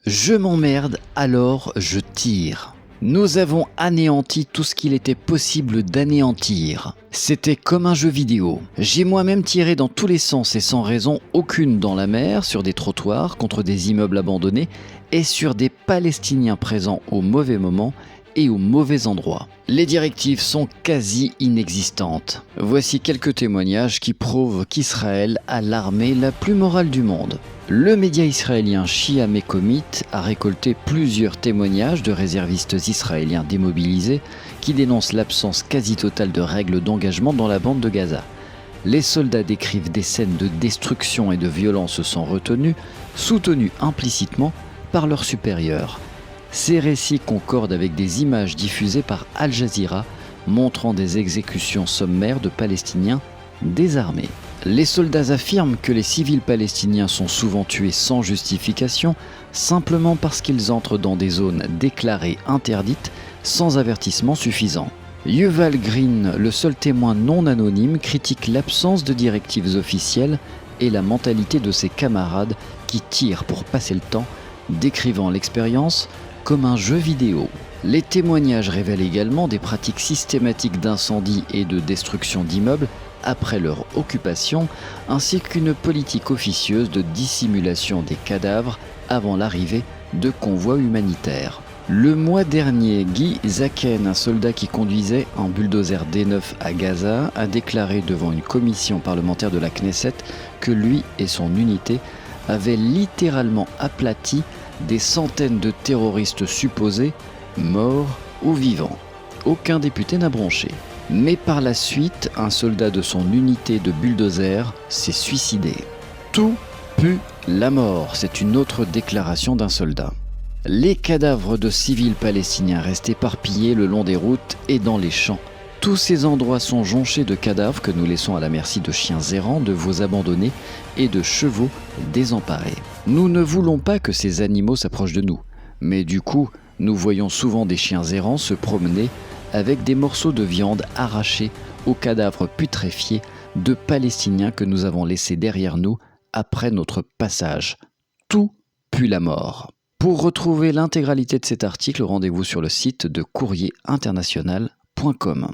Je m'emmerde, alors je tire. Nous avons anéanti tout ce qu'il était possible d'anéantir. C'était comme un jeu vidéo. J'ai moi-même tiré dans tous les sens et sans raison aucune dans la mer, sur des trottoirs, contre des immeubles abandonnés et sur des Palestiniens présents au mauvais moment et au mauvais endroit. Les directives sont quasi inexistantes. Voici quelques témoignages qui prouvent qu'Israël a l'armée la plus morale du monde. Le média israélien Shia Mekomit a récolté plusieurs témoignages de réservistes israéliens démobilisés qui dénoncent l'absence quasi totale de règles d'engagement dans la bande de Gaza. Les soldats décrivent des scènes de destruction et de violence sans retenue, soutenues implicitement par leurs supérieurs. Ces récits concordent avec des images diffusées par Al Jazeera montrant des exécutions sommaires de Palestiniens désarmés. Les soldats affirment que les civils palestiniens sont souvent tués sans justification, simplement parce qu'ils entrent dans des zones déclarées interdites sans avertissement suffisant. Yuval Green, le seul témoin non anonyme, critique l'absence de directives officielles et la mentalité de ses camarades qui tirent pour passer le temps, décrivant l'expérience comme un jeu vidéo. Les témoignages révèlent également des pratiques systématiques d'incendie et de destruction d'immeubles après leur occupation, ainsi qu'une politique officieuse de dissimulation des cadavres avant l'arrivée de convois humanitaires. Le mois dernier, Guy Zaken, un soldat qui conduisait un bulldozer D9 à Gaza, a déclaré devant une commission parlementaire de la Knesset que lui et son unité avaient littéralement aplati des centaines de terroristes supposés, morts ou vivants. Aucun député n'a bronché. Mais par la suite, un soldat de son unité de bulldozer s'est suicidé. Tout pue la mort, c'est une autre déclaration d'un soldat. Les cadavres de civils palestiniens restent éparpillés le long des routes et dans les champs. Tous ces endroits sont jonchés de cadavres que nous laissons à la merci de chiens errants, de veaux abandonnés et de chevaux désemparés. Nous ne voulons pas que ces animaux s'approchent de nous, mais du coup, nous voyons souvent des chiens errants se promener avec des morceaux de viande arrachés aux cadavres putréfiés de Palestiniens que nous avons laissés derrière nous après notre passage. Tout pue la mort. Pour retrouver l'intégralité de cet article, rendez-vous sur le site de courrierinternational.com.